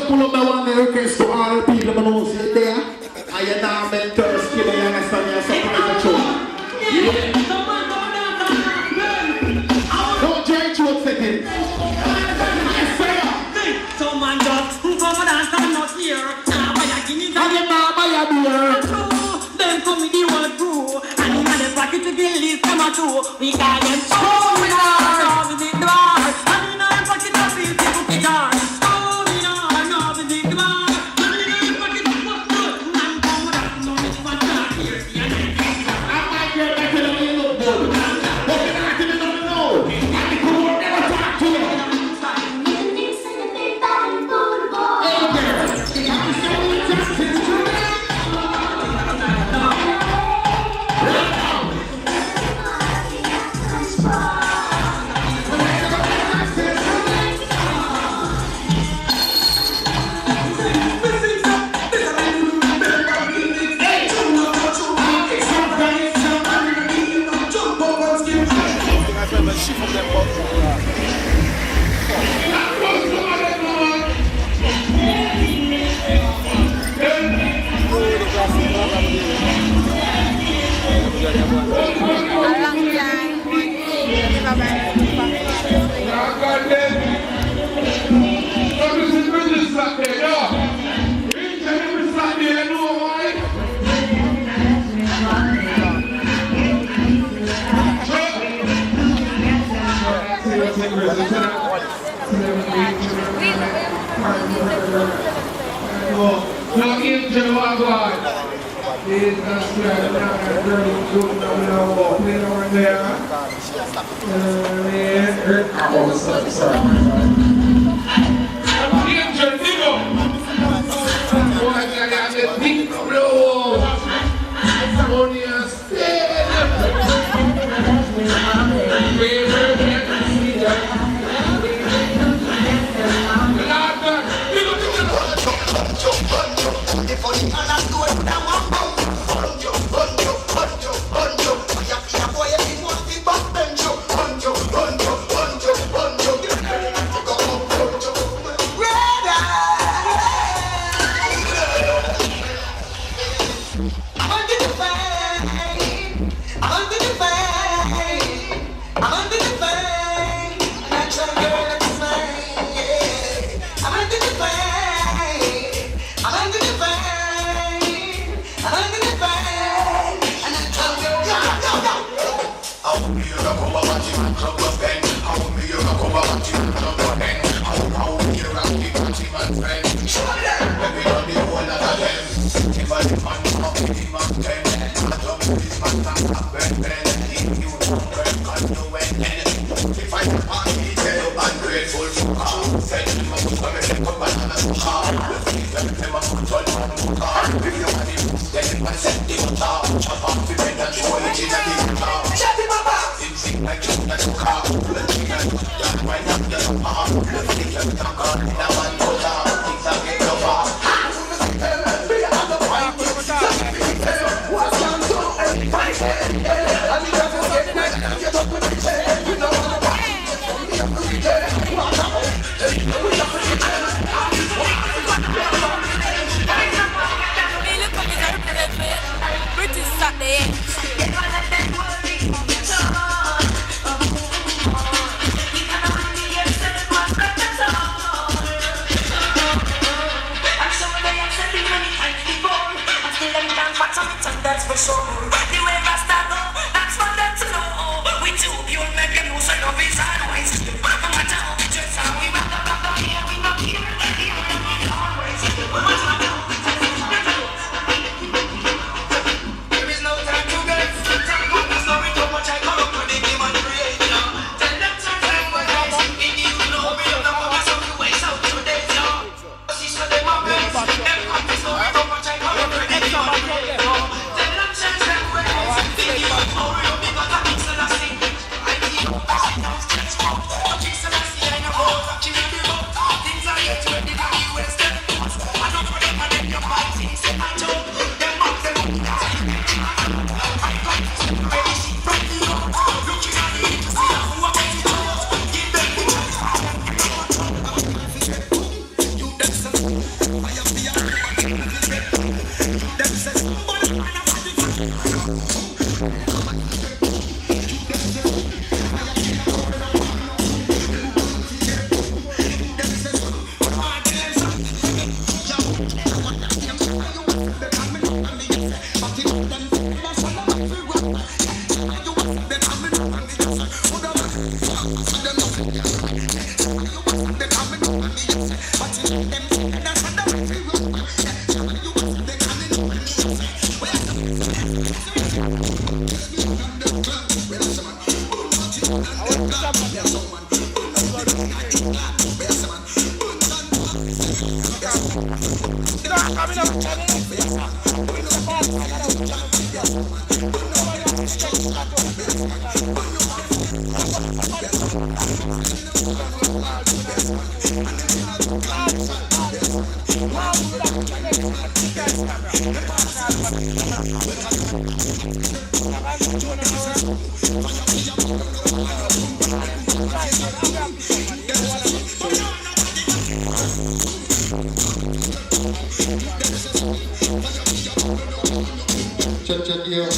Pull up my one request to all the people who know sit there. I am now mentor skill, you understand? You're surprised the truth. Don't try to upset it. Yes, sir. So man just come and dance and not here. And the mama you beer. Them come with the whole crew. And in the pocket to get list come a two. We got them so we are. With the door. And in our pocket to feel the guitar. Now into our God. Is not scared now that girl doing now playing over there. Sorry. Angel Nigga. Boy, I got the big blow. Only a stay. That's for sure. The way Rasta go, that's for them to know. We too pure, make them know so love is always. No matter how we dress, how we rock the here, we not here, always. There is no time to get Check here.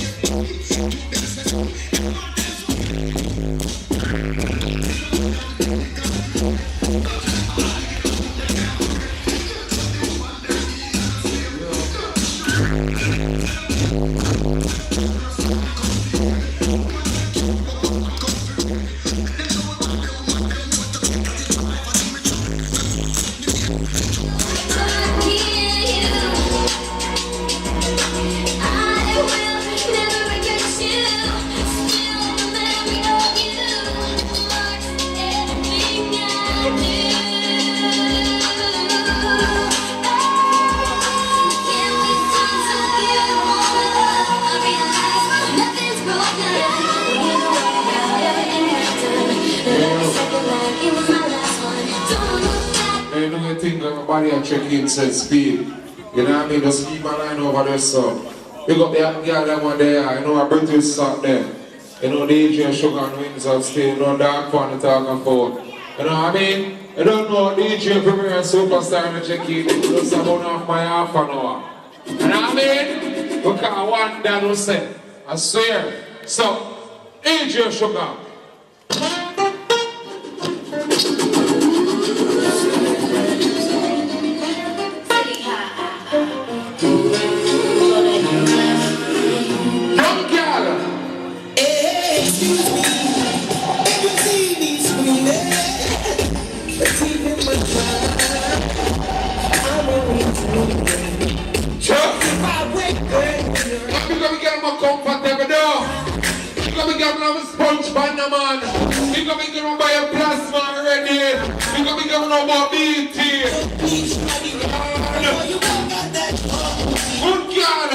Everybody at check-in said speed. You know what I mean? Just keep my line over there, so. You got the girl that one there, you know, a British song there. You know, DJ Sugar and Wings on stage, you know, Dark Fun to talk about. You know what I mean? You don't know DJ Premier and Superstar in the check-in, just about off my half an hour. You know what I mean? Because one that will say, I swear. So, DJ Sugar. Sponge Banda man, we gonna be giving by a plasma already. We gonna be giving over BT. Good God.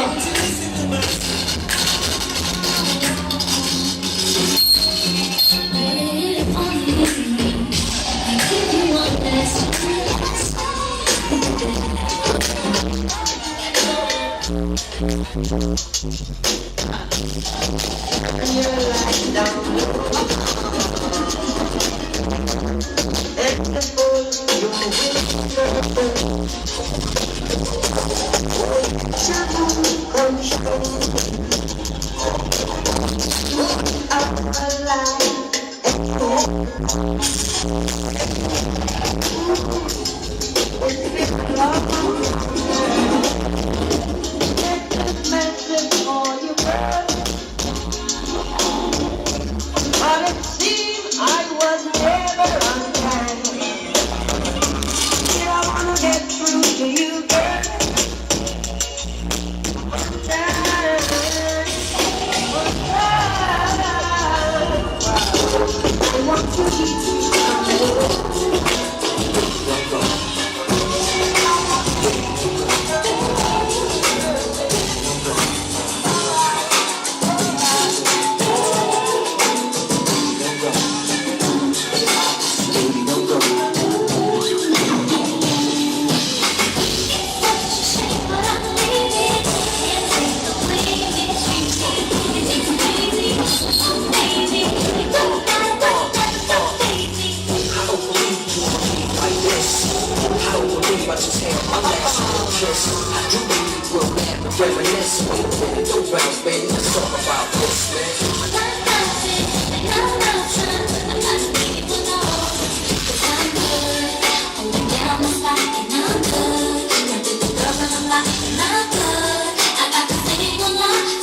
man, let's talk about this, man.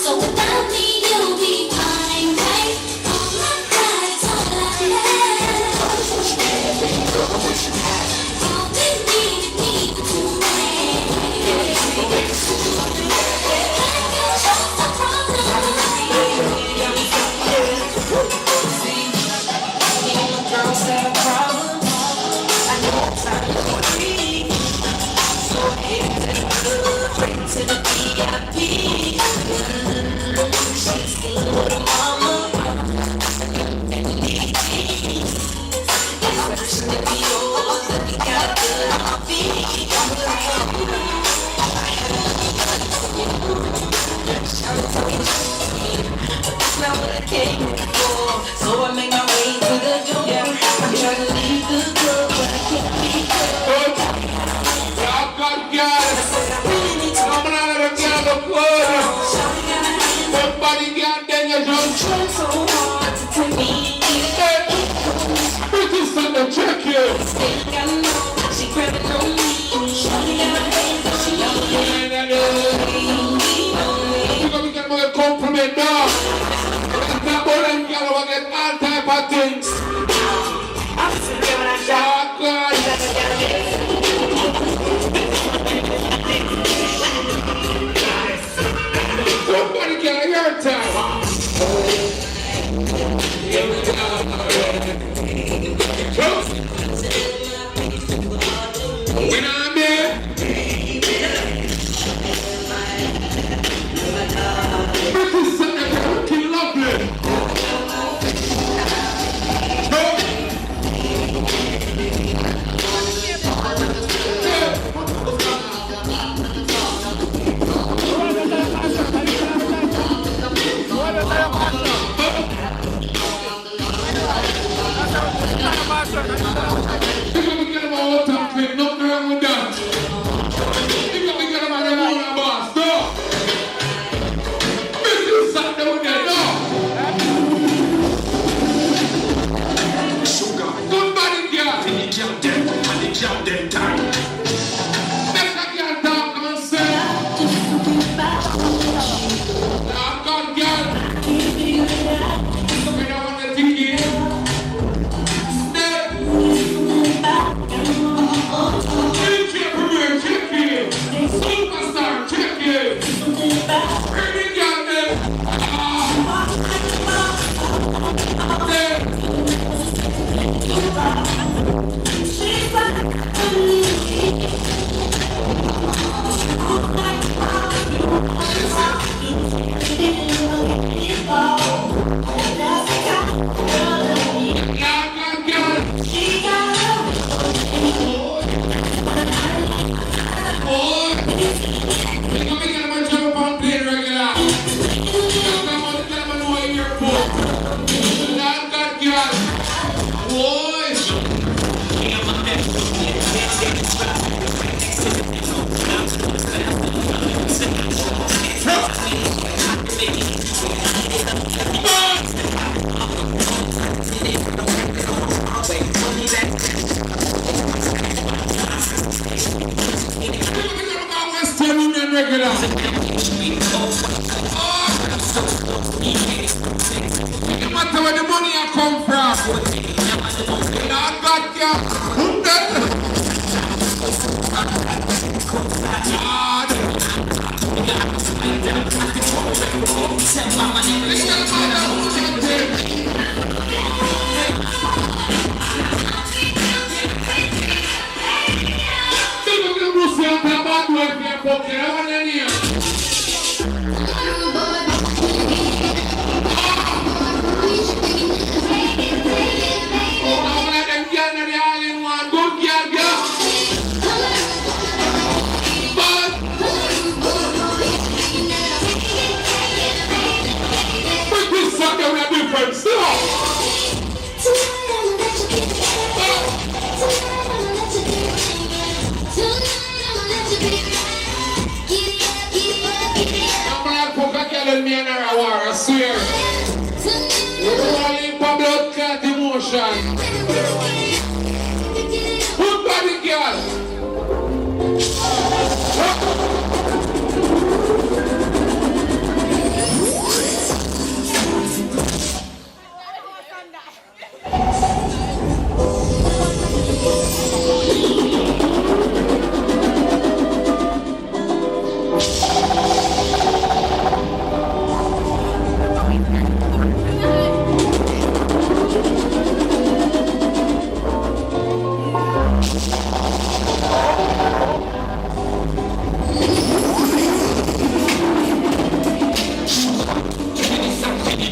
So without me, you'll be fine, right? All my pride's all I have. All they need me to Girls have problems. I know it's not gonna be. So hit to the club, right to the VIP. She's dealing with her mama. It's to be yours, but you got a good heartbeat. That's not what I came for. So I make my way to the door. I'm trying to leave the club, but I can't be good. Y'all got girls. I'm not gonna get the club. Somebody got them, you just Trying so hard to take me in. pretty son of check you. Think I know she grabbing on me. She got her hands up, she got her You're gonna get more compliment now. It's not more than girl, we get all type of things. I'm just giving a shot. Oh God. Somebody get your time. When I'm there, pretty son of fucking lovely. You're gonna get them all top clip, nothing wrong with that. You're gonna get them on the moon and boss, no. Mr. Sunday with that, no. Somebody get Make a girl talk and say, I've got girl. We don't want to think it. DJ Premier, check it. Superstar, check it. Pretty girl, man. No matter where the money I come from, Lord God can when me and her are war, I swear. We all in for blood clot emotion. Good body, girl.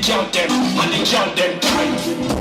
Jump them, and they jump them tight.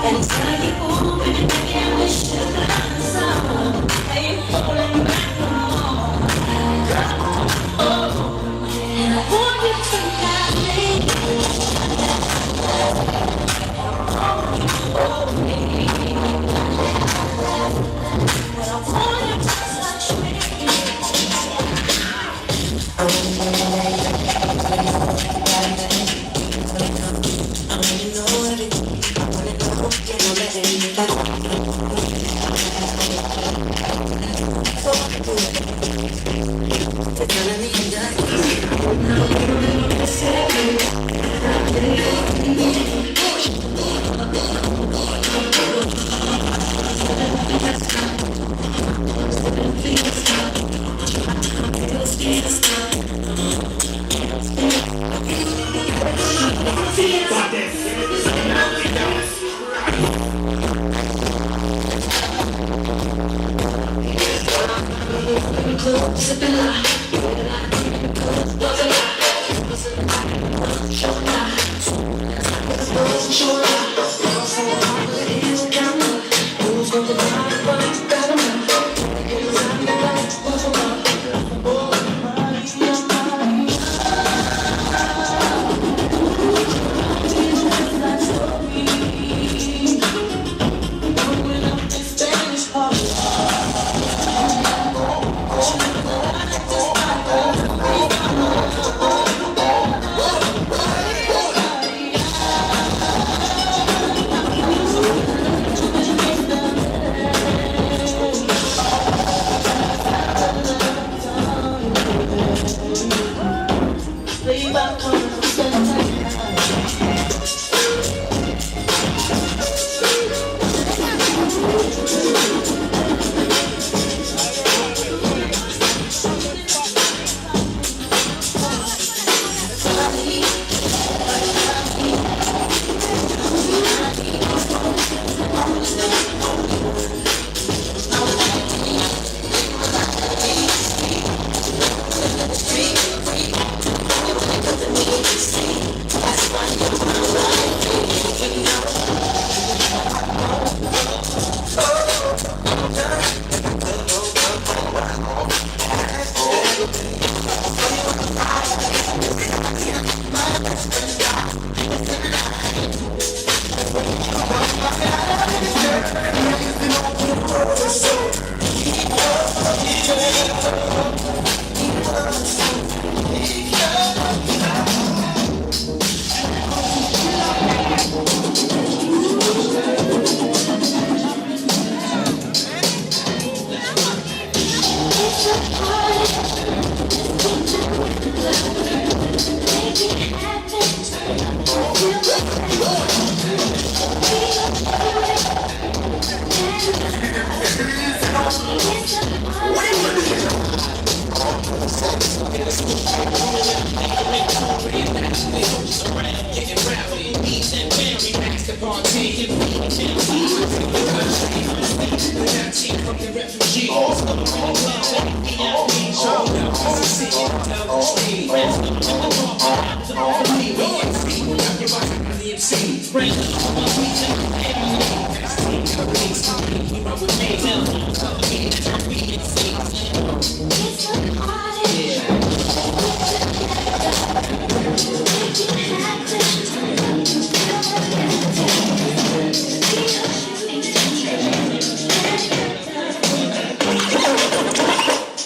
And it's gonna keep moving, and maybe I wish you could understand. Hey, pulling back no more. And I want you to have me. And I want you to touch me.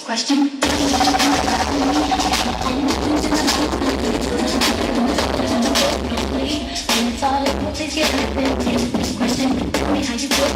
Question? Question, tell me how you feel.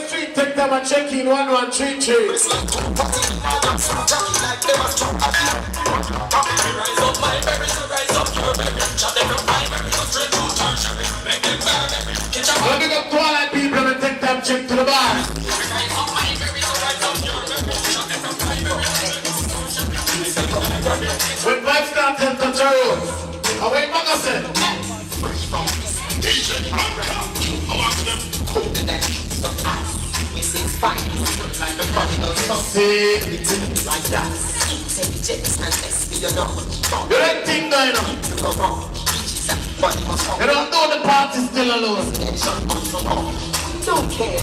Street, take them and check in 1133. Let me go to all that people and take them check to the bar. When vibes start to control, away magazine. See, you ain't think going on. You don't know the party's still alone. Don't care.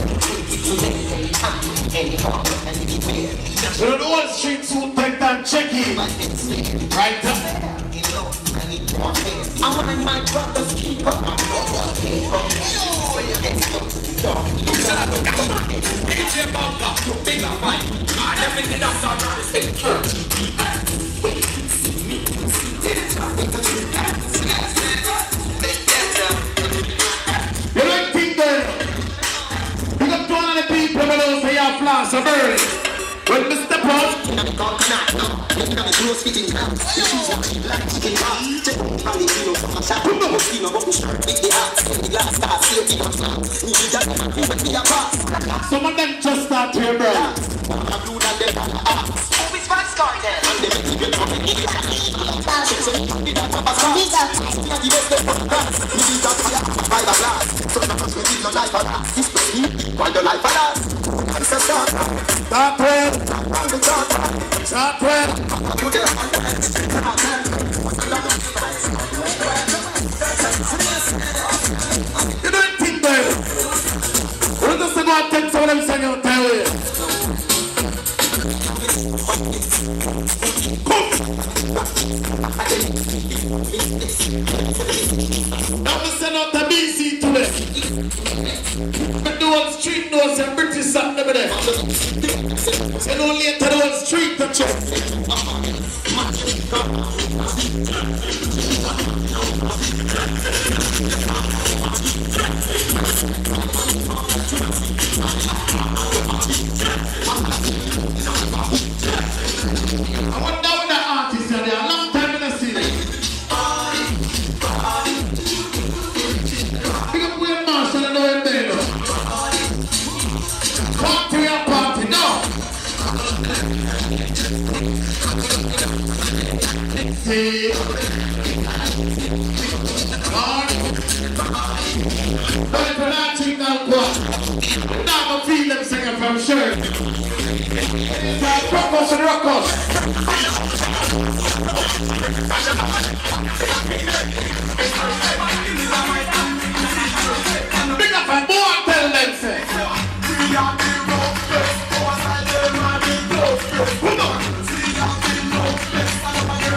You know the whole street soon take time check in. Right up. I want my brothers keep up. You don't think that you got 200 people below say your flash are burning. When we step out, some of them just start to burn. Start with. Start with. You don't think that? We're just going to take some of them singing out there. Now we send out the BC today. But the one street knows and British something over there. And only enter the one street to check. I wonder what the artists are there. A long time in the city. Pick up Wayne Marshall and know him there. Party or party, no. See. But if you're not cheating out what? Now I'm feel them singing from shirt. It's like Rockos and Rockos. Big up and more tell them say.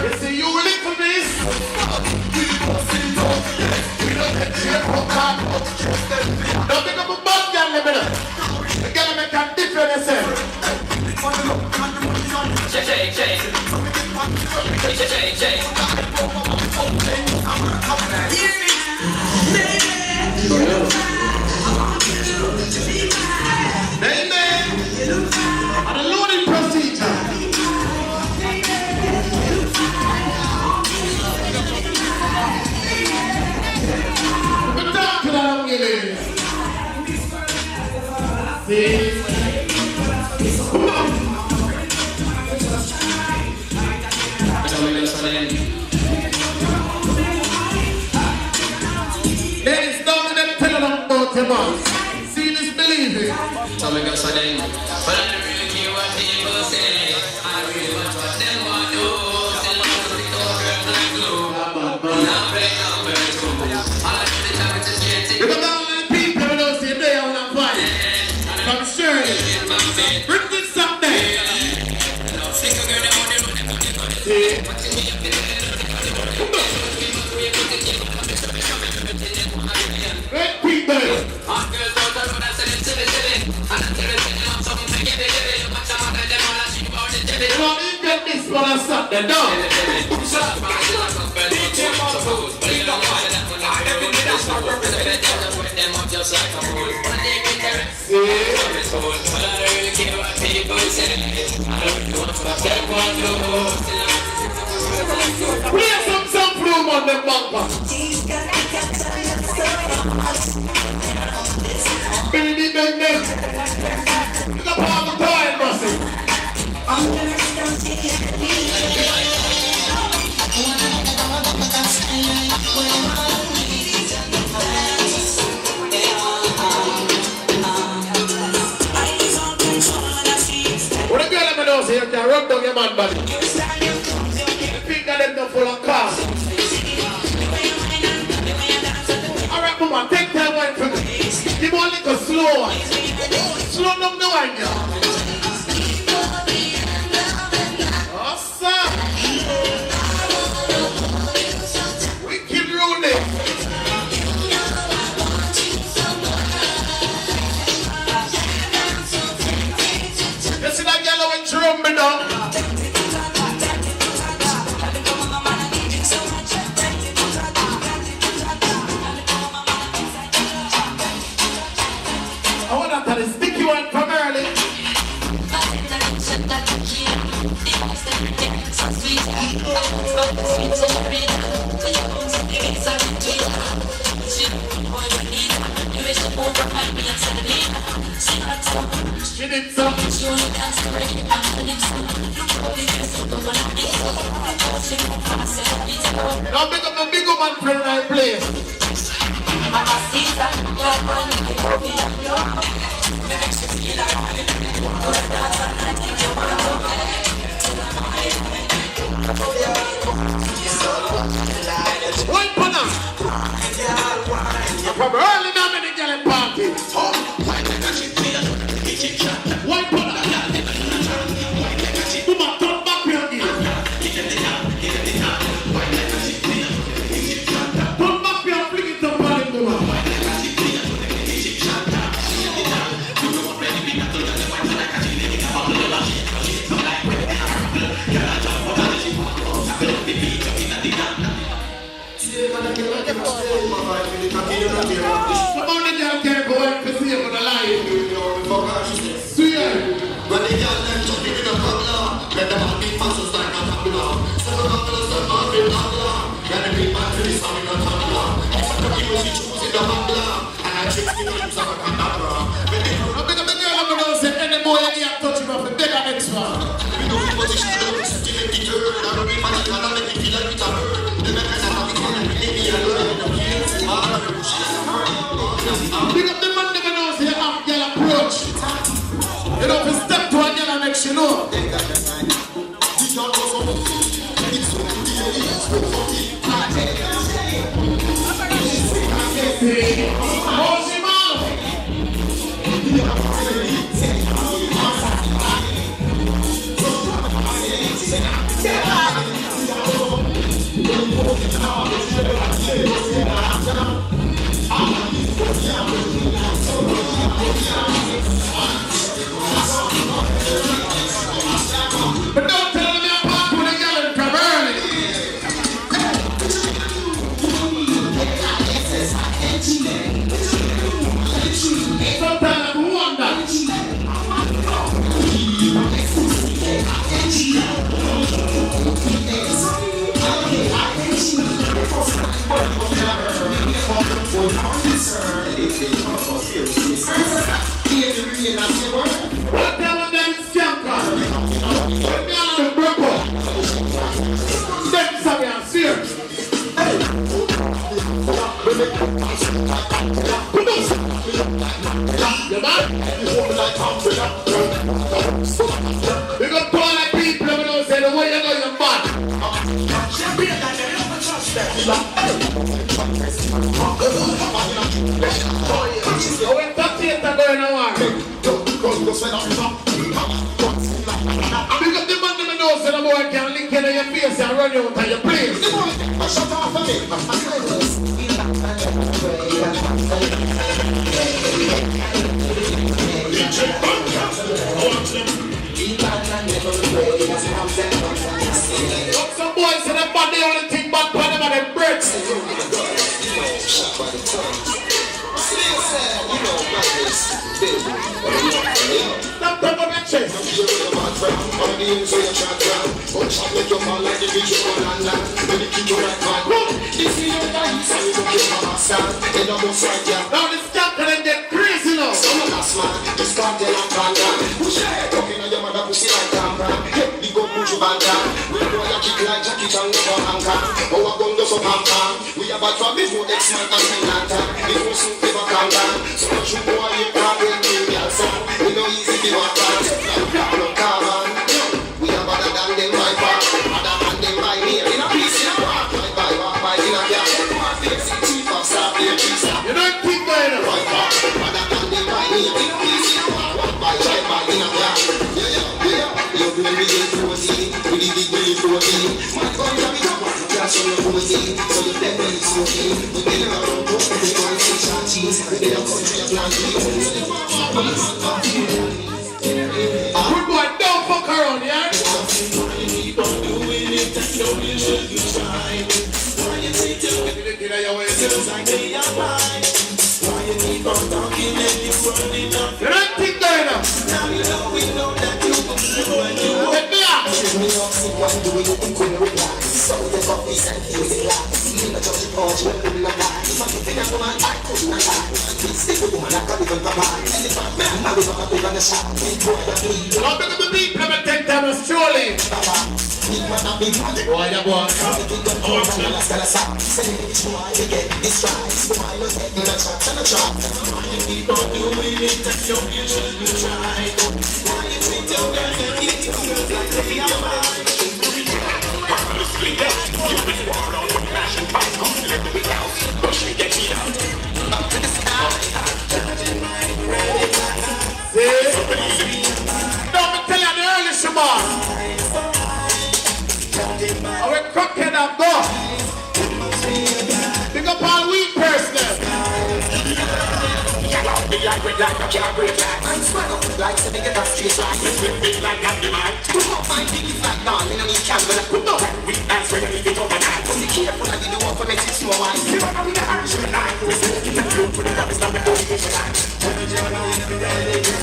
You see you link for this? Don't pick up a bad girl, let me know. The girl make a difference. So we go so then. But I don't really care what people say. I really want what them want to do. Tell them to stick to a girl like glue. Now play number 2. All I do is have to get it. Because all the people who don't see they on a fight. From Shirley. Bring this up there. Red people. You know, you get this one and stop the door. Play some room on the bumper. Billy Bang Bang. Look up all the time, Bossy. What a girl I'm gonna say, you can rub down your man body. The finger them not full of cars. Alright, woman, take that wine from me. Give one little slow one. Slow down the wine, yeah. Awesome. Wicked rolling. You see that yellow and drum me down? I want that to stick you on from early. She did some. Now big up the big man friend I play. One punna. From early now in the girl party. One punna. Woman, turn back here again. Turn back here and flick it up on him, woman. Come on, the girl can't go and see him on the line. See ya. When the girl them jump in the bungalow, let them all be fast like a tabula. Seven bungalows that all be bungalow. Let them be back to the song in the tabula. Except the people she choose in the bungalow. And I check the names of a canabra. I'm big up the girl, I'm gonna say any boy any have touch him off the bigger next one. We know the position of the still in the dirt. I don't be funny, I don't make it feel like it's a hurt. The men that have the corner, we need me alone. Big up the man never knows the app girl approach. You know, if you step to a girl and make she know. Hold him out. But don't tell me I'm back with a yelling from early. Sometimes I wonder. If We got to all the people who don't say the way you go, you're mad. Oh, when top theater going on. Big up the man who knows that the boy can link in your face and run you out of your place. Shut off for me. Some boys in the band, they only think back for them and their breaths. Stop talking about that shit. Now this camp can get crazy now. We have a trouble with X-Man and Finlanda. It was soon never come down. So much you boy, you can't wait to your son. We know easy to walk on. We are better than them by far. Better than them by near. In a piece, in a walk by in a car. Chief of staff, dear chief staff. You don't think that enough. Better than them by near. In a piece, in a walk by in a car. You're doing really cozy. Really cozy. My God, you're so you're cozy, so you're definitely smoking. We've been around, we're going to fish and cheese. We're in a country of land. Good boy, don't fuck around, yeah? You don't think that enough. Let me out. So the coffees and heels in lies. You know, just a porch when people are dying. If I can figure out my life, put in a lie. Stick with woman, I can't even provide. And if I'm man, I will not be on the shop. Now big up the people, let me take time to stroll in. Boy, yeah, boy. Don't tell you the early Shabbat. I will crackhead and go. Pick up all weed person. Like a car break like I'm swell up like the bigger the street like big like that the mic. Put up my biggie flat down in a new candle. Put up we dance when you leave it over night. Be careful I didn't want to make it small wine. You are in the Irish night. We're smoking the fruit for the rubbish down the whole night.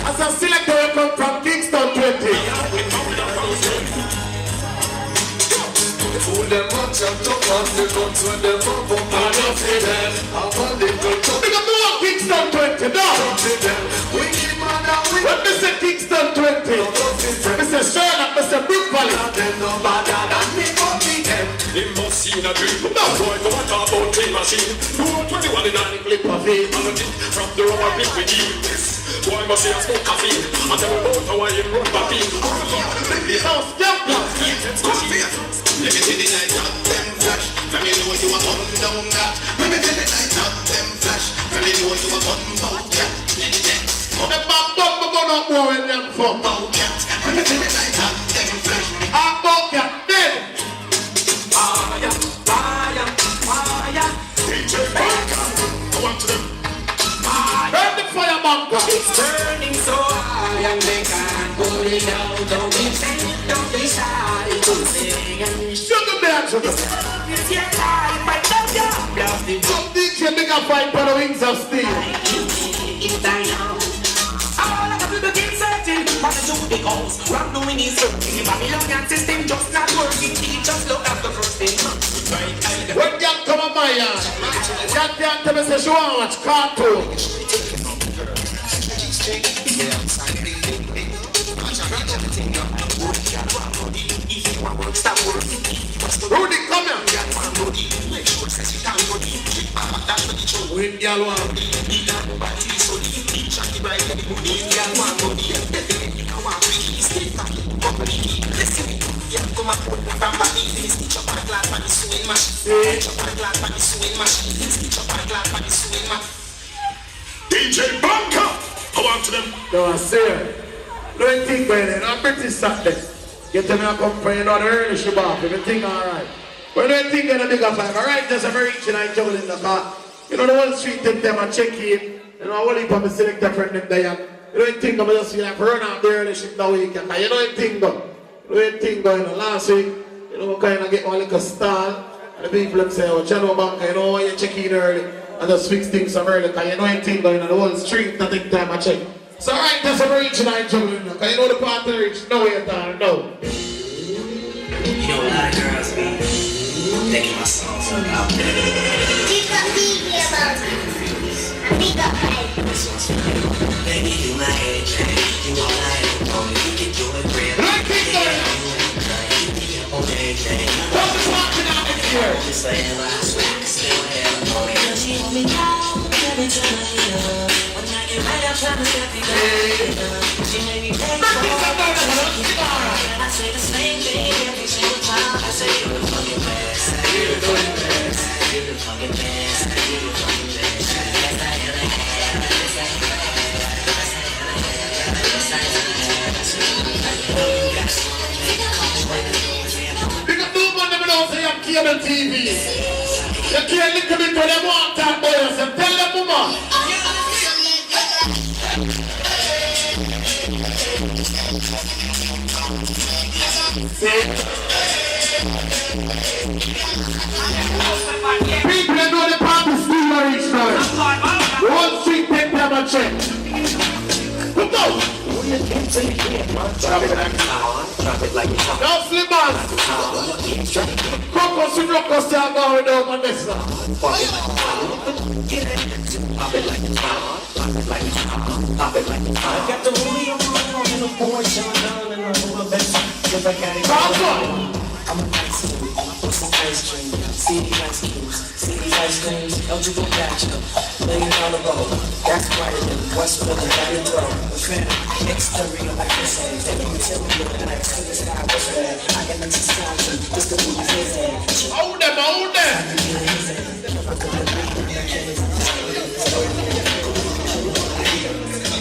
As a selector come from Kingston 20. Fool them up, jump up on the guns when them up and up to them. Up on the guns. Big up the one Kingston 20, no. Wicked man and wicked. When me say Kingston 20, me say Sherlock, me say Brook Valley. No better than me for me them. They must see a dream. No boy go and talk about train machine. 221 in a clip of it. And a tip from the rubber big with this. Boy must see a smoke coffee. And tell me about how I run back in. House Gambler. Let me see the light up, them flash. Let me know you are on down that. Let me see the light up, them flash. Let me know you are on bout that. The bad dog go up more in them for. Bout that. Let me see the light up, them flash. I'm bout that, dead. Fire, fire, fire. DJ Bunker, I want to them. Burn the fire bunker. It's burning so high and they can't put it down. Don't be sad, don't be shy. Don't sing and Sugar man, sugar. it's your life, I love you. Love the Some DJ big up fight for the wings of steel. If I know. All I got to do is searching for the two big holes. Rock doing is working. The Babylonian system just not working. He just look at the first thing. When girl come on my yard, girl can't tell me say she want watch cartoon. Rudy, come here. With y'all want. DJ Bunker, I want to them. No, I say, don't think about it. I'm British Saturday. Get them to come for you know the early shabab. Everything alright. But don't think that a big up. Alright, just a very reaching and juggle in the car. You know the whole street take them and check in. You know, I will leave them select a friend them there. You don't think I'm just feel like run out the early shit that weekend. You don't think though. You don't think though, you know, last week, you know, kind of get one little stall. And the people them say, oh, Channel Bank, you know why you check in early. And just fix things some early. Because you know anything though, you know, the whole street, not take time I check. So alright, that's a reaching and juggling now. Because you know the part of the reach, no way at all, no. You know, a lot of girls be thinking my songs about Keep up DJ about it. Big up right. baby, you my age, you all I know, you can do it real. Right, keep going. What's the talking out in here? Just like hell, I swear, still hell, Girl, she hold me down every time I hit her. When I get right up, trying to step me down. She made me beg for I say the same thing every single time. I say you're the fucking best. You're the fucking best. You're the fucking best. You're the fucking best. Yes, I am the Big up two man, them know say I'm cable TV. You can't look at me to them one time, boys. And tell them, mama. See? People that know the party still are each time. One street take them a check. Come on. Now Slimmers. Crocos and Rockos start going down on this now. I got the rollie on and the boy showing down and I'm over best. If I got it, I'm a nice dude. What's some ice cream? See these ice creams. See these ice creams. Eligible gotcha. $1 million roll. That's quite a bit. What's with the body throw? Infinity. Exterior like this age. They don't tell me what the next to the sky was red. I can make some sound to just to move his head. Hold them, hold them.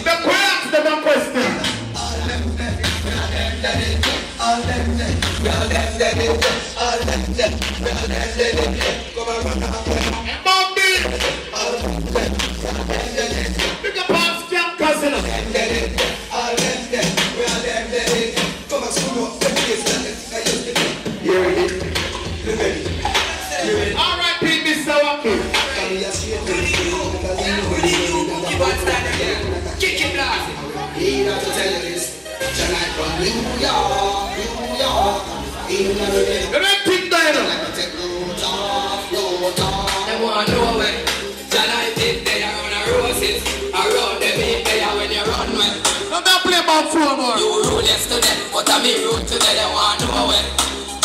The crowds, them a question. Bobby! Pick up our scam cousin. Alright, Mr. Wacky. kick it blast. He got to tell you this. Tonight from New York, New York. He never did. You don't think that, you know? Like to take road off, road off. They want to know when Tonight is they are on a roses. Around the beat they are when you run when Don't play about phone more. you rule yesterday, but I'm rude today. They want to know when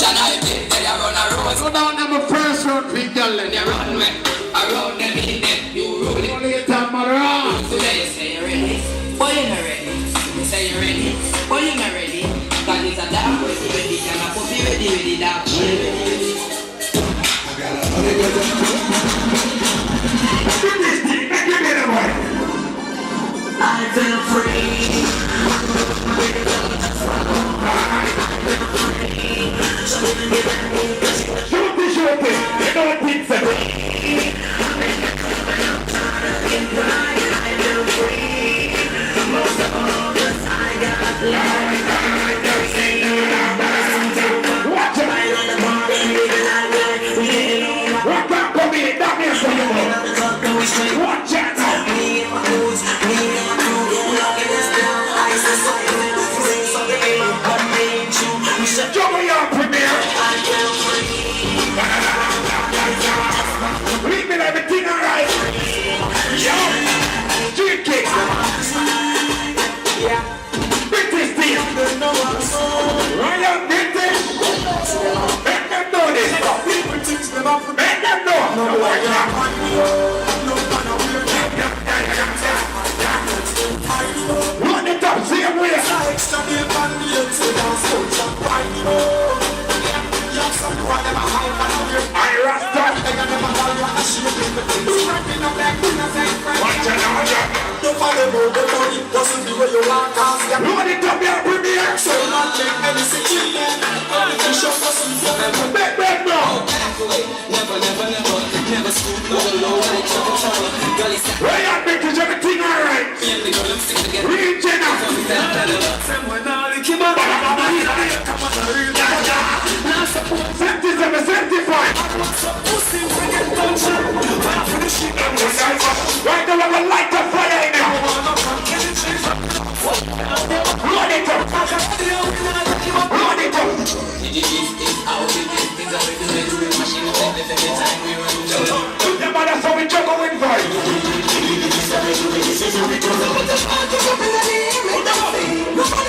Tonight is they are on a roses. Go down them a first round big girl. When you run when around the beat you rule it. Only a time around. Today you say you're ready, but you're not ready. You say you're ready, but you're not ready. Cause it's a dark way to ready. And I put you ready with the dark way. I feel free. Shoot this, you know what it's a Watch it! What can't come in? That means something. Watch it now! Jump on your premiere! Leave me everything alright! Yo! Street kick! British team! Royal British! Make them know this! Make them know! Load it up, your premiere. So not make me listen to them. You show us some fun. Back now. Never stoop no low like trouble. Girl, it's Where you at, bitches? Everything alright? the girl, I'm stick together. Region up. Someone all the kid, but Right now, I'm gonna light the fire in there. Run it up. Run it up. Yeah, that's how we juggle with vibes.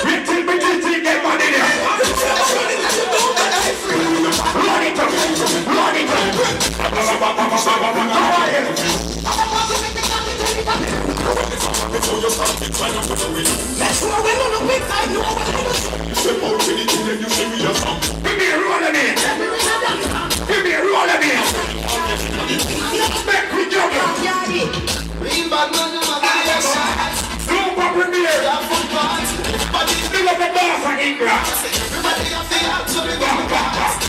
Bitty, get money there. Run it up. Run it Give me a roll of it. Give me a roll of it. Back with juggle. Super premiere. Big up the boss of Ingra. Super premiere.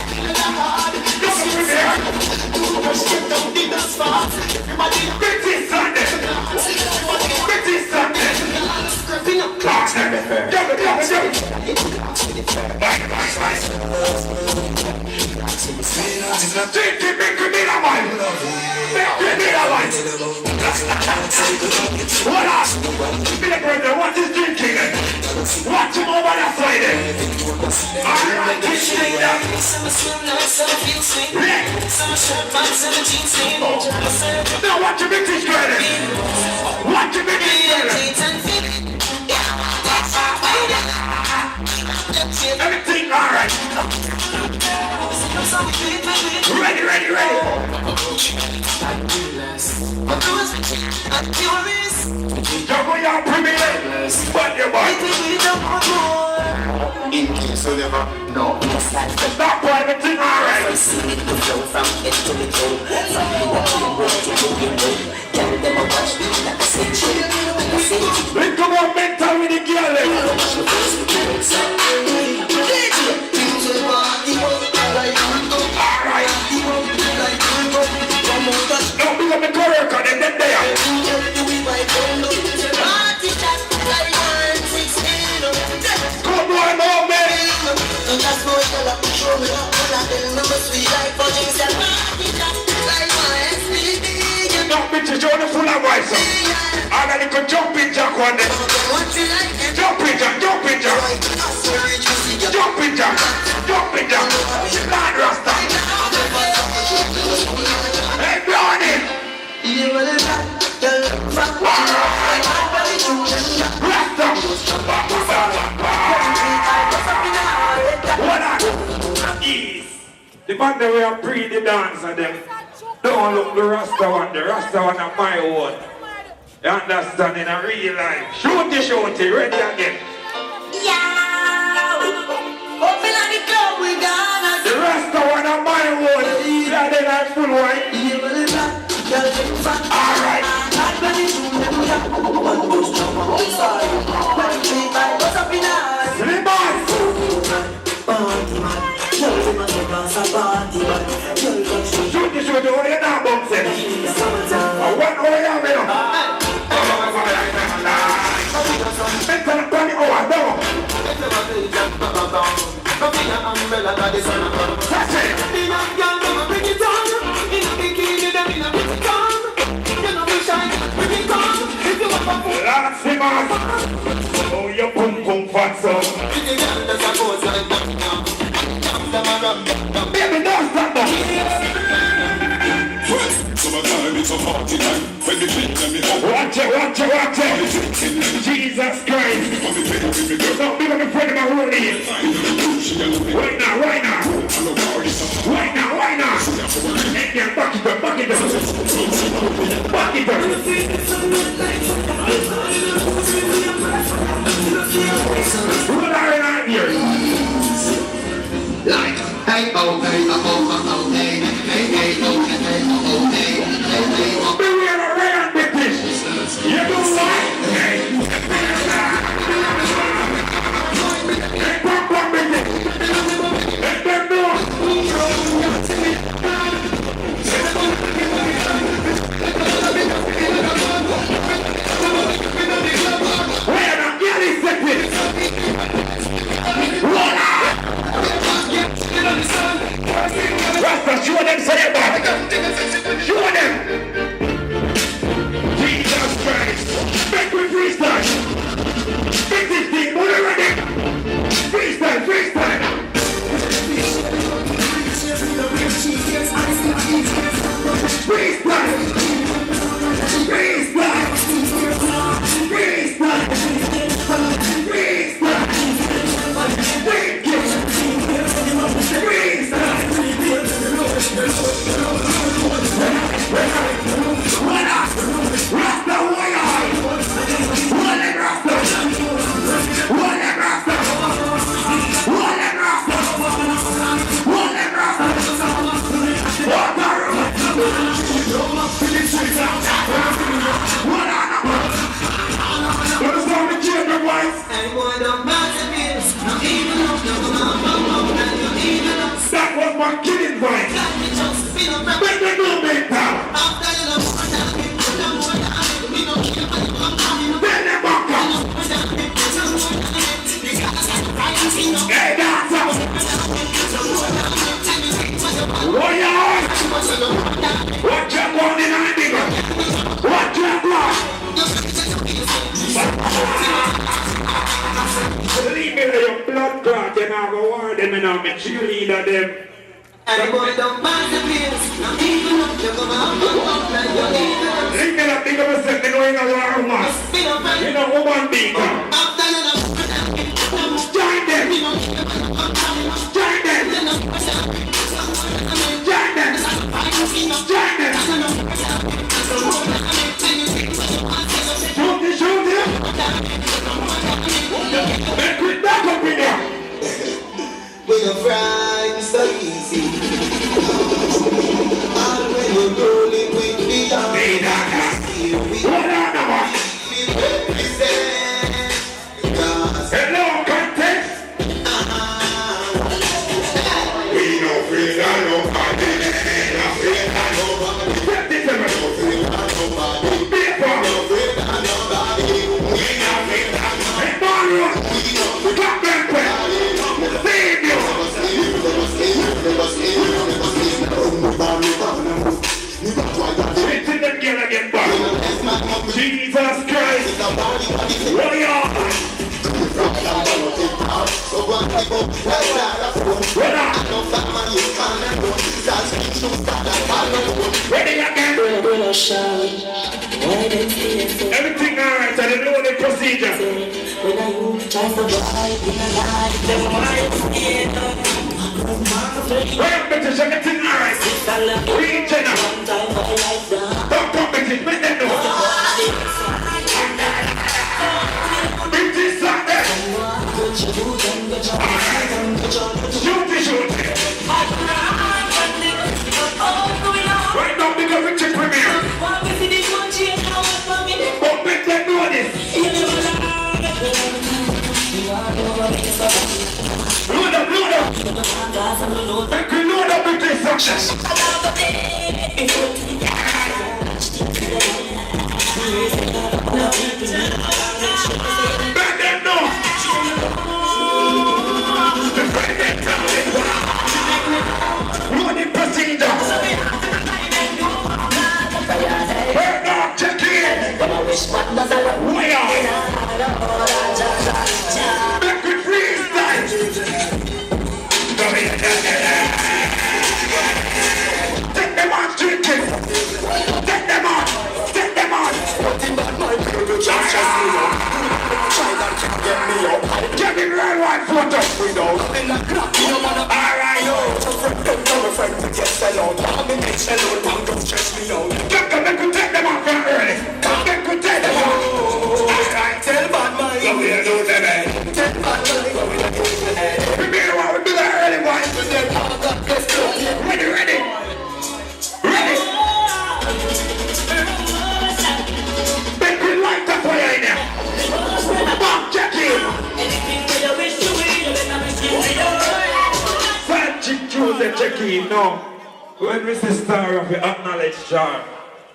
British Sunday. British Sunday. What is drinking? Watch him over that side. Alright, now watch your British girl. Watch your British girl. Everything alright. Ready. Juggle your premiere. But your boy. In case you never know. Stop boy, everything alright. Think about mental with the girl. Alright. Don't be on the corner, cause they're dead there. Come on, no man. No bitches, you're the full of voice. I got a good jumping jack one day. Jumping jack. Jumping jack. Lord Rasta. Hey, Brownie. Rasta. Ease. The band that we are pre the dance and them. Don't look the Rasta one of my own. You understand in a real life. Shoot it, ready again. The Rasta one of my own. Yeah, then I'm full white. Alright. Shoot the way you're not bouncing. What way you have it? Oh, you pum pum fat so. Baby, don't stop that. Summertime, it's a party time. When the drink let me up. Watch it. Jesus Christ. Don't be looking for my rolling. Right now. Right now. And then back it up. What are you on here? Like, hey, oh, hey, oh, hey, hey, oh, hey, oh, Beware of Ryan British. You do what? Hey. cheerleader them. Everybody don't pass the place. Not even up, you're gonna have to walk like you're leaving. Leave me that big of a set, they know in a war woman. You know woman being come. After you know, Join them! Join them! Join them! Join them! Shoot it! Make it back up in there! we don't fry so easy. And when you're rolling with me, Hey, Dada! What on the one? Hello, contest! We don't feel that nobody. Step this way. Paper. Hey, Mario. Clap them quick. Save you. It's in the girl again, boy. Jesus Christ. Warrior. Ready again? Everything alright, I don't know the procedure. Well, bitches, everything alright. Reach in now. Don't come, bitches, make them know. Bitches, out there. Shoot it. Right now, because we check premiere. But make them know this. Load up. Make we load up with this success. Make them know. Loading procedure. Burn up, check in. We are. Make it freestyle. Take them on, drink it. Take them on. Get me right one photo. Alright, yo. Make we take them off from early. Make we take them off. Alright, tell bad man. So we do the man. Prepare what we do that early, boy. Ready. Make we light up for you in there. Bob, check in. Magic Tuesday, check in now. When we see Star of it, acknowledge John.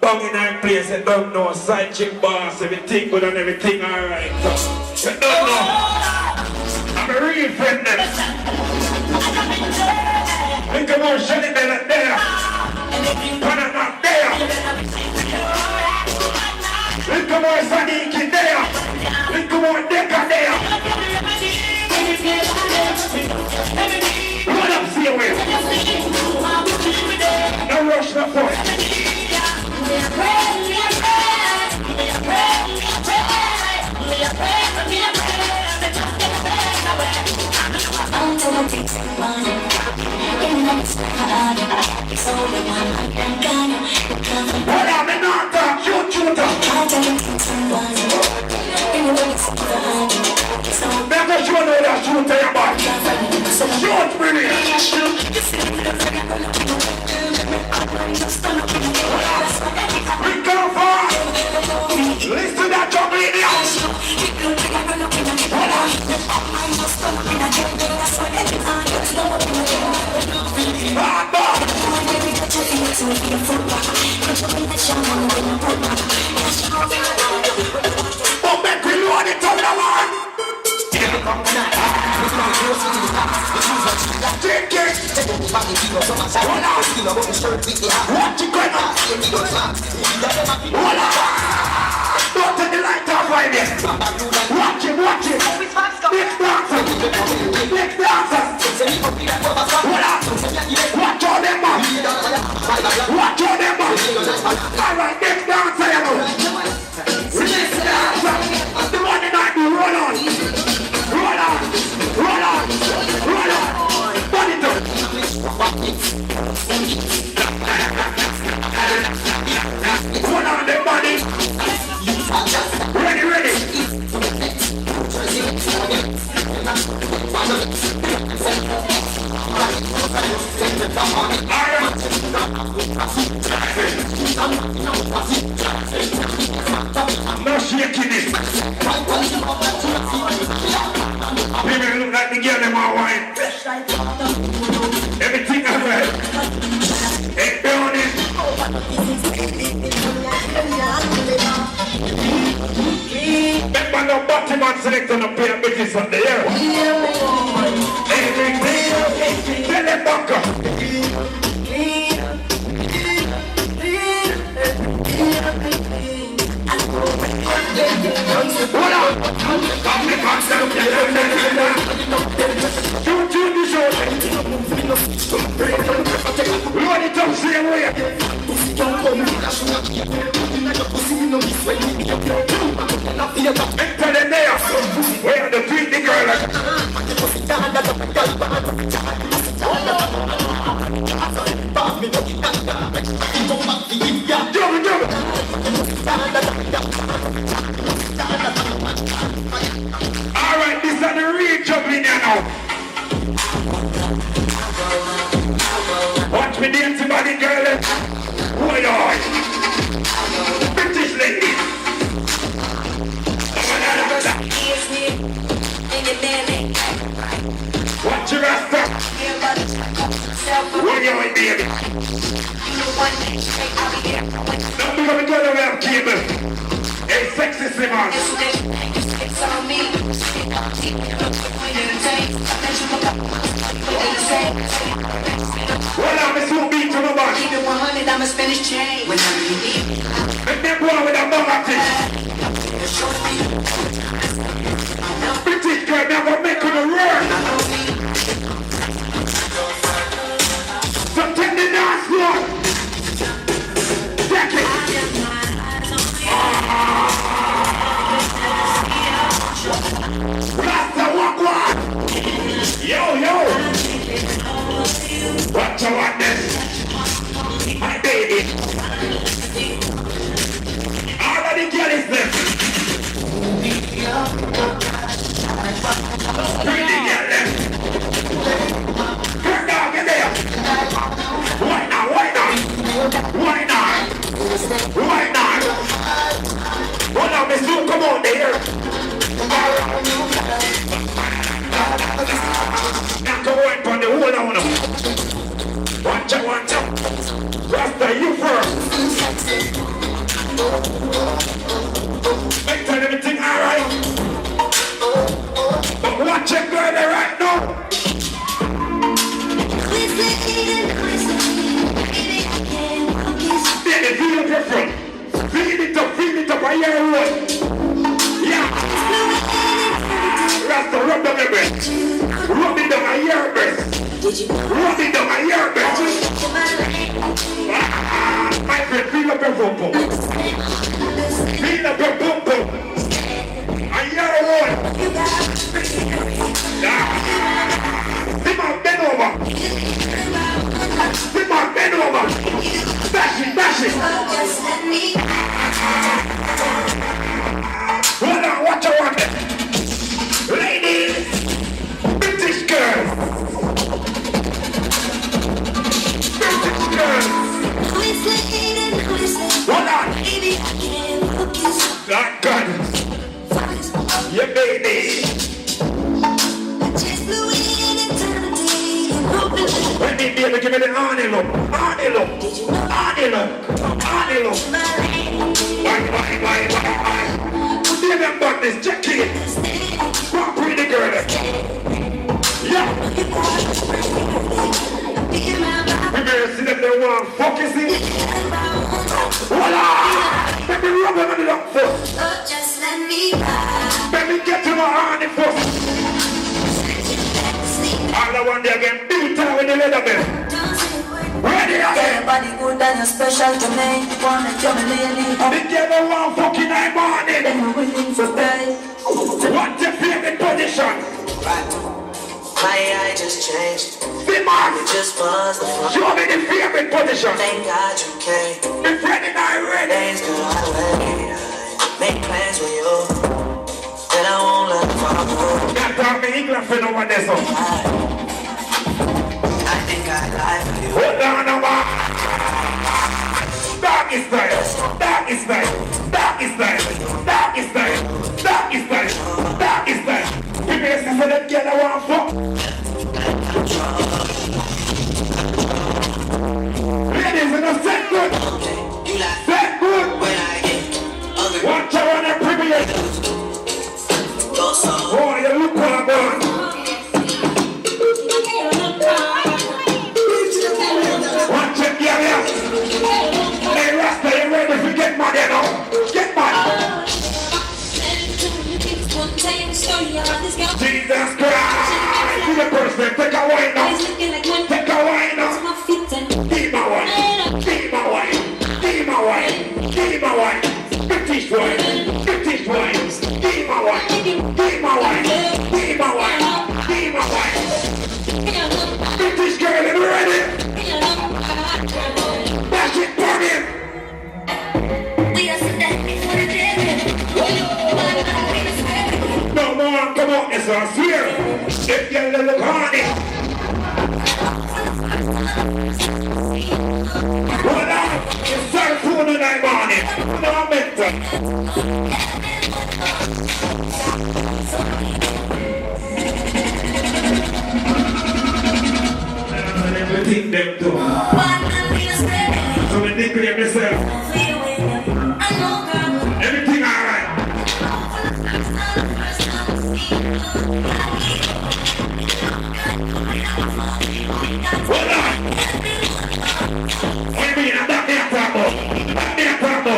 Bang in our place, you don't know. Side chick boss, everything good and everything alright. So, you don't know. I'm a real friend then. Think about Shelley Bell there. Pana not there. Think about Saniki there. Think about Deca there. Run up, see away. No rush, no point. Hold on, me not talk, shoot up. Never show no that shoot to your back. Shoot, brilliant. We go far. Listen to that jungle in the house. Oh, make we load it up now, man. Take it. What you gonna? Voila. don't take the light off by me. Watch him, watch him. Next dancer. Next dancer. Hold on. Watch all them man. Watch all them man. Alright, next dancer, you know. Next dancer. The one that I do, roll on. Roll on. Roll on. Roll on. Body to. Hold on, the body. Ready, ready. No shaking it. People look like the girl in my wine. Everything I read. Hey, down it. Remember no bottom man select on the pay and business on the air. Everything. Tell them back up. Hold on! Come me pass down. Don't do the show. Load it up, same way. Enter the there. Where the pretty girl? Jump, jump. Alright, this is the real jumping now. Watch me dancing body girl. Hold on. British lady. Watch your rasta. Where you going, baby? Don't be going to go around cable. Hey, sexy slimmer. It's on me. Well, I'm a soon beat to my body. Keep it 100, I'm a Spanish chain. Whenever you need me. And then go with a bugatti. British girl never make on the road. So take the dance floor. Take it. Rasta walk walk. Yo, yo. What you want this? My baby. All of the girls left. Pretty girl left. Girl dog, get there. Why not? Why not? Why not? Why not? Hold on, Miss Lou, come on there. Now come on from the hold on. Watch out, watch out. Rasta, you first. Make time everything alright. But watch your girl there right now. Then feel up your front. Feel it up, I hear a road. Yeah. Rasta, rub down your breast. Rub it down, I hear a breast. Rub it down, I hear a breast. My friend, feel up your bum bum. Feel up your bum bum. I hear a road. Bend over. Bend over. Bash it, bash it. Hold on, watch your walk. Ladies, British girls. British girls. Hold on. That gun. Yeah, baby. When me baby give me the honey look. Honey look. Honey look. Honey look. Why. Baby, I'm about this. Check it. Walk with the girl. Yeah. We better see that they want fuck, you see? Voila! Let me rub gonna do that first. Oh, just let me ride. Let me get to my honey first. All I want to again, beat her with the leather belt. Ready again. Everybody good and you're special to me. Wanna jump in the The devil want fucking night morning. then we're willing for pay. What's your favorite position? My eye just changed. The man. It just was the fuck. Show me the favorite position. Thank God you came. The friend and I ready. Days go away. Make plans with you. And I won't let it fall apart. Can't tell me England for no one there, so. I think I lie for you. Hold on, no more. Doggy style. Doggy style. Doggy style. Doggy style. Doggy style. Doggy style. We may see for them girl I want fuck. Ladies, you know, set good. You like Set good. when I get ugly. Watch out on that privilege. Go so. Oh, you look what I'm Watch it, girl, Hey, Rasta, you ready to get mad, you know? Get mad. Jesus Christ! To the person, take a wine now. Take a wine now. Give my wine. Give my wine. Give my wine. Give my wine. British wine. British wine. Give my wine. Give my wine. Give my wine. Give my wine. British girl, you ready? Dash it, burn it. No more, come on, it's us here. If you little honey. Hold on, it's our phone and I'm on it. No mental. Everything them do. So we declare myself. Everything alright. Hold on. What do you mean? I'm not there, Pablo. I'm there, Pablo.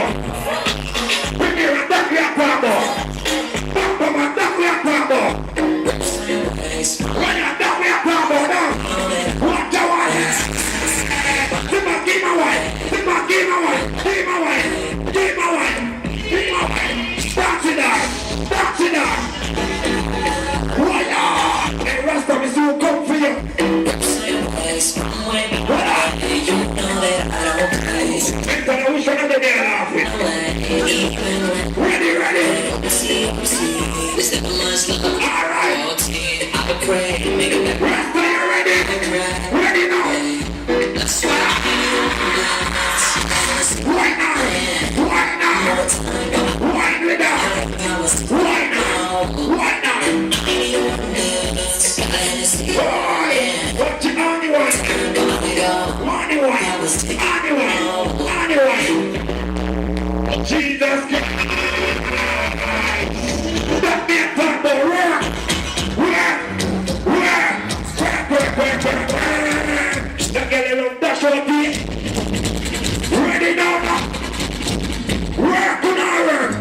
Bring me a duck here, Pablo. Pablo, I'm duck here, Pablo. When you're duck here, Pablo, now. What you want? Simba, give my wife. Simba, give my wife. Give my wife. Give my wife. Give my wife. Box it up. Box it up. Why not? Hey, Rasta, we still come for you. What up? International of the day laughing. Ready, ready. Alright. Rasta, you ready? Ready now. Right now. Right now. Right with that. Right now. Right now. Boy, what you on you want? On you want? On you want? On you want? Jesus Christ! That man talk about where? That get a little dash up here. Ready now? Where could I work?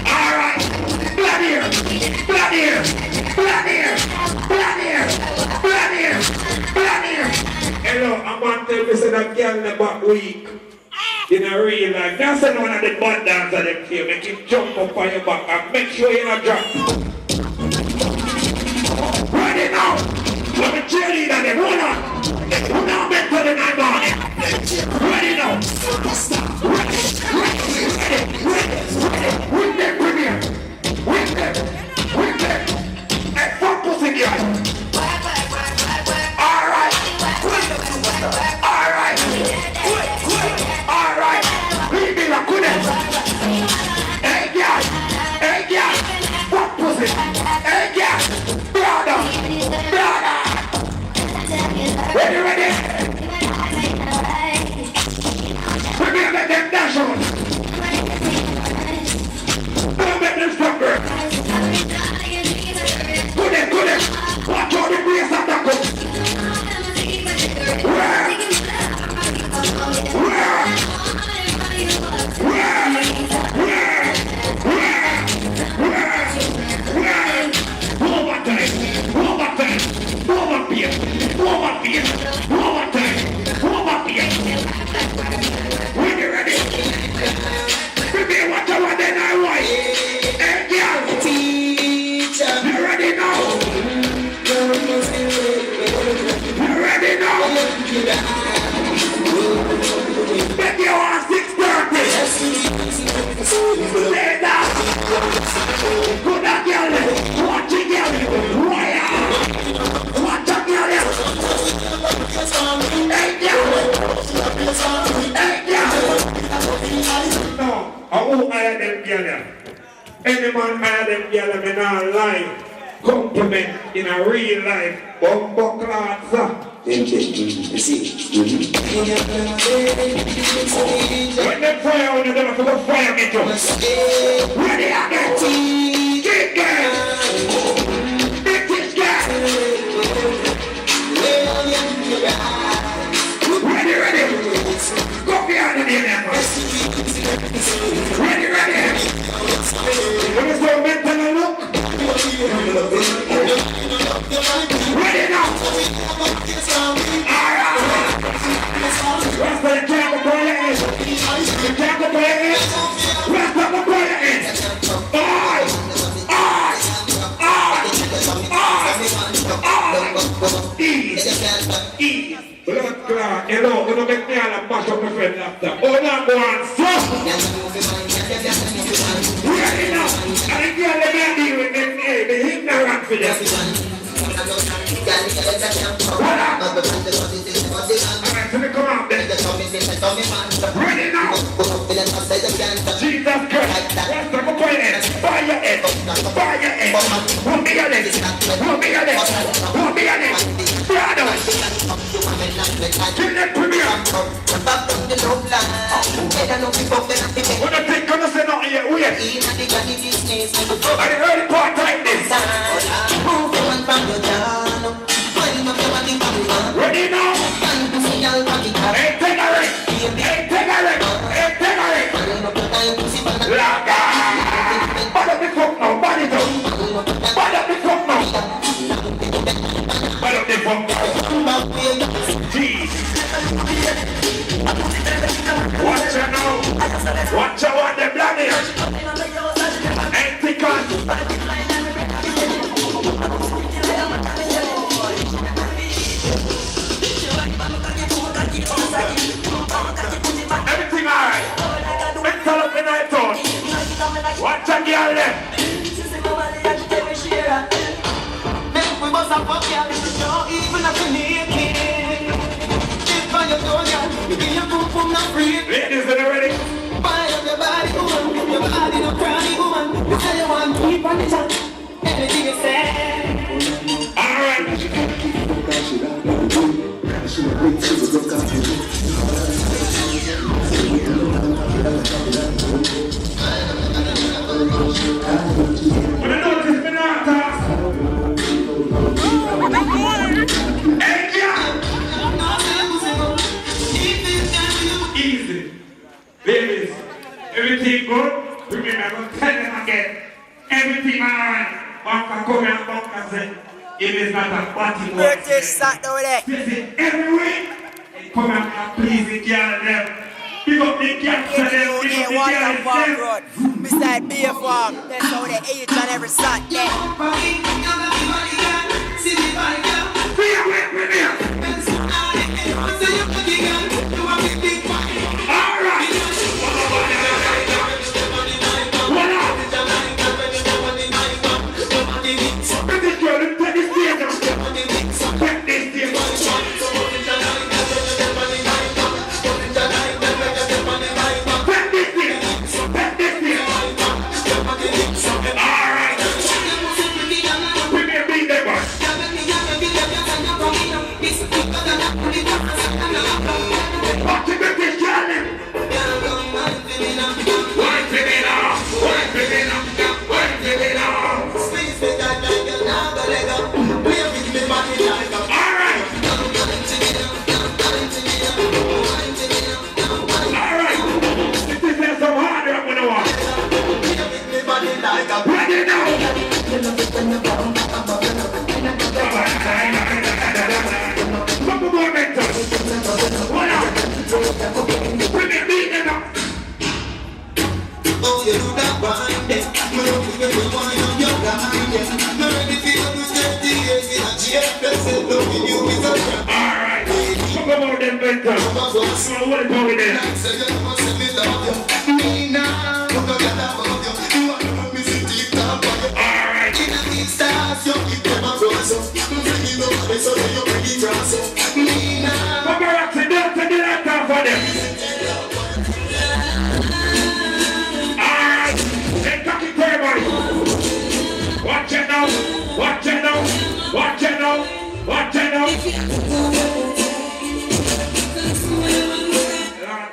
Alright. Blood here. Blood here. Blood here. Blood here. Blood here. Blood here. Hello, I'm going to tell you that girl never weak. In a real life, that's one of the bad dancer them here. Make him jump up on your back and make sure you not drop. Ready now. Let me cheerleader them. Hold on. Hold on, better than I'm on it. Ready now. Ready. With them, bring here. With them. With them. Hey, fuck pussy girl. Alright. Alright. Alright. Leave me like good. Hey, girl. Hey, girl. Fuck pussy. Hey, girl. Brother. Brother. Ready? Bring me let them dash on. Don't make them stronger. Good it. Watch out the grace of the cook. Where? who hire them girl? Any man hire them girl, me not lie. Compliment in a real life. Bumbo class. When them fire on them, I go fire me too. Ready again. Keep going. British girl. Ready. Go behind the name. Ready. When it's so mental look. Ready now. Rest of the camp of prayer is. The camp of prayer is. Rest of the prayer is. Ease. Blood clot. Hello, gonna make me all a mash up my friend after. Oh, that one, so. Ready now. And the girl let me deal with them, hey, the ignorant for them. What up? Alright, so they come out there. Ready now. Jesus Christ. Rest of the prayer. Fire your head. Fire your head. Hold me your leg. Hold me your leg. Hold me your leg. Brother. Kill them premier. When I think gonna say nothing yet, wait. I heard it part like this. Ready now? Hey, take a wreck. Laga. Bad up the fuck now, bad it up. Bad up the fuck now. Bad up the fuck now. Jeez. Watch out now. Watch out what them bloody. Ain't thick on. Everything alright. Mental up in night on. Watch out girl left. Make we bust up up, girl. Don't even have to naked. If I your door, girl, you give your poop from not free. Ladies, are you ready? Fire up your body, woman. Your body no cry, woman. You say you want keep on the chat. Everything you say. Alright. When I notice me not talk. Hey, girl. Easy. Ladies, everything good? Remember, I'm going to tell them again. Everything alright. Bunker come and bunker say, it is not a party. British sat over there. This is every week. Come and please the girl them. Pick up the girl for them. Pick up the girl them. Beside beer farm, that's how they eat on every Saturday. Be away with me. Alright. What up? Let this girl take this stage now. Take this stage. Alright. We may be there, boy. Watch it with this girl. One baby now. One baby now. One baby now. Alright. Alright. This is some hard rock when I walk. Ready now. Couple more mental. What up? Bring it, beat it up. Oh, you do that one, yeah. You know we can do one on your line, yeah. Not ready for you to step the years in a GFS, loving you is a crap. Alright. Couple more them mental. So what is going there? Say you must send me love you. Me now, look at that about you. You want to me see deep down for you. Alright. In a deep stars, you keep them a cross up. Bring it up, so you bring it cross up. Me now. Paparazzi, don't take the light off for them.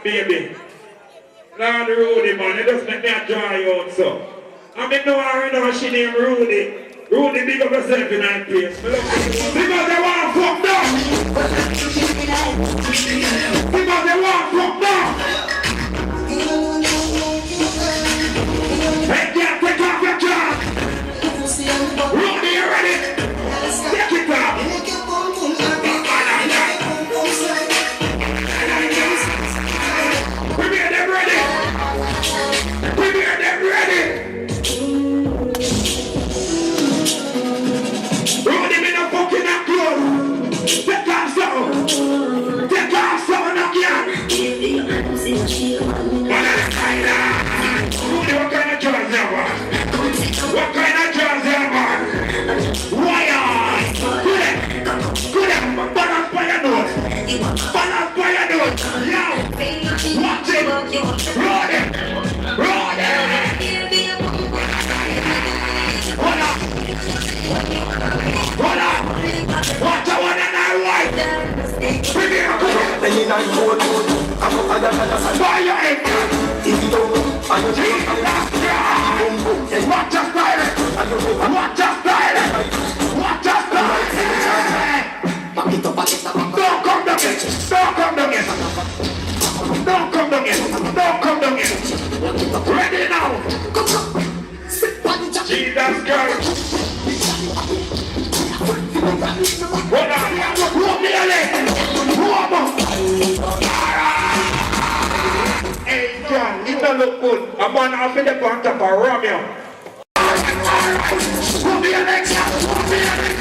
Baby. Lord Rudy, man, you just make me a dry out, so. I mean, no, I know she named Rudy. Rudy, big up yourself in that place. Because they want to fuck down. Because they want to fuck down. Hey, yeah, take off your job. Rudy, you ready? Take it off. Prepare them ready. Prepare them ready. Rudy, me no fucking a clothes. Take off some. Take off some again. Rudy, what kind of drugs you want? What kind of drugs you want? Wire. Good it. Balance by your nose. Balance by your nose. Yo. Watch it. Roll it. Roll it. Hold up. Hold up. Watch the one and I white. Prepare. Fire it. Watch us fire. Watch us fire. Watch us fire. Don't come down here. Don't come down here. Don't come down here. Don't come down here. Ready now. Jesus Christ. Hold on. Walk me a leg. Walk up. Hey, John, you don't look good. I'm on up in the front of a Romeo. Walk me a leg. Walk me a leg.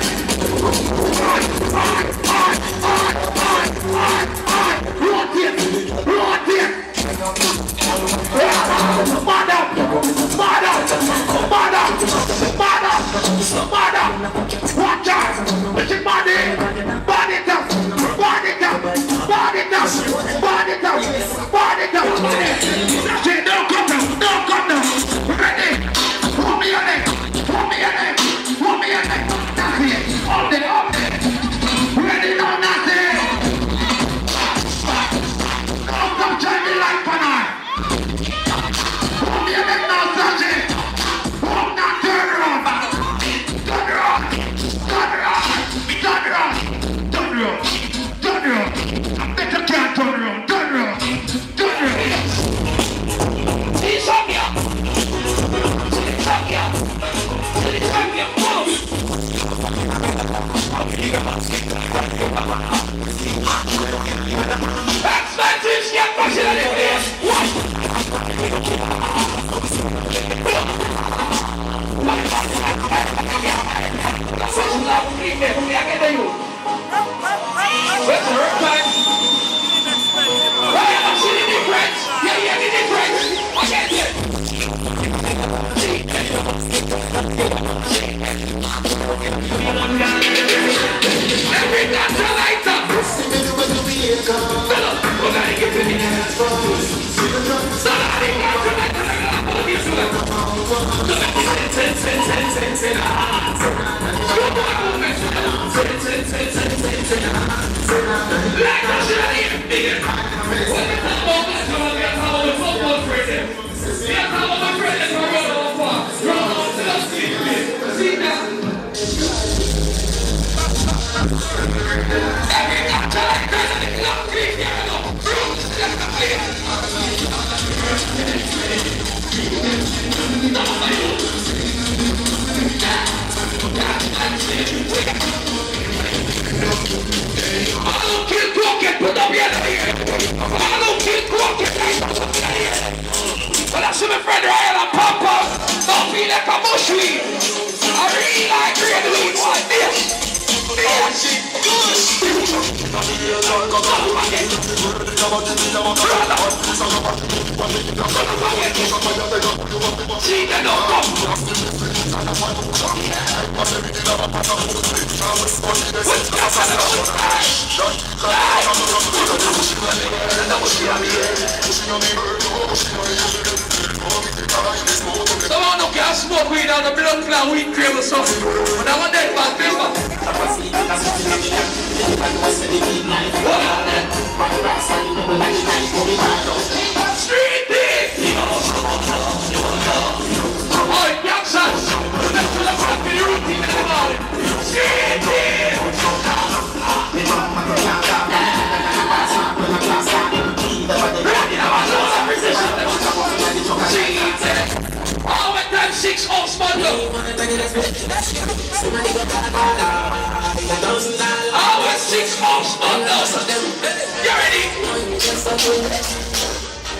I smoke weed on the blood clot weed cream or something. But I want that bad paper. Street thief! Oh, youngsters! Let's do the fucking routine in the morning. Street thief! Oh, at time 6 off bundle. Oh, at 6 off bundle. You ready?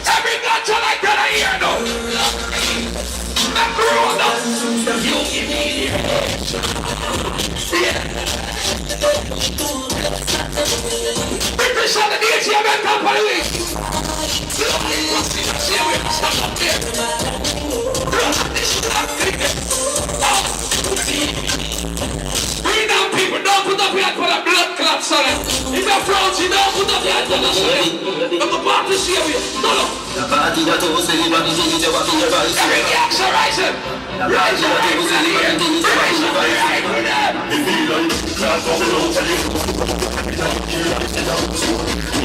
Every gotcha like that I hear now. Macarona. You give me British on the DHM and company week. Bring down people, don't put up your hand for the blood clots on it. If you're proud, you don't put up your hand for the shit. I'm about to see you. No. Every action rising. Rise your right with the ear. Rise your right with them.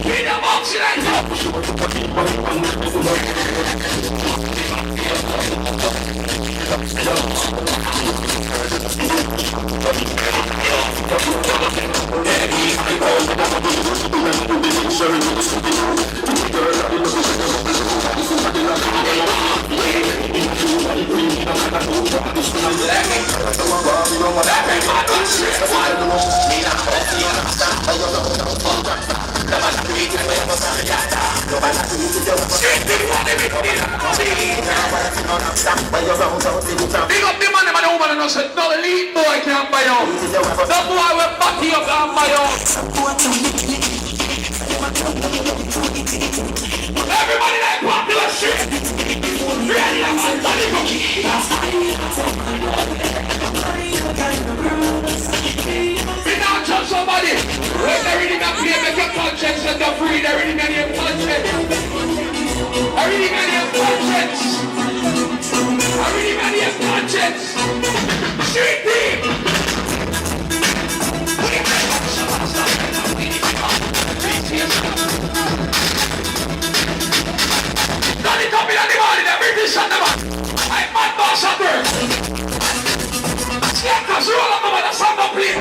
Bring them up, big up the man and the woman and I said, no elite boy can't buy out. The boy will back you up and buy out. Everybody like popular shit. Ready to man, body cookie. Be not judge somebody. When they really got play, make your conscience and the free. They really got your conscience. I really got your conscience. I really got your conscience. Street team. Done it up in the morning, the British and the man. I'm mad boss at work. Skate us roll up over the sound of play.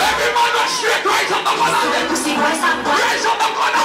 Every man was straight right on the corner. Rise on the corner.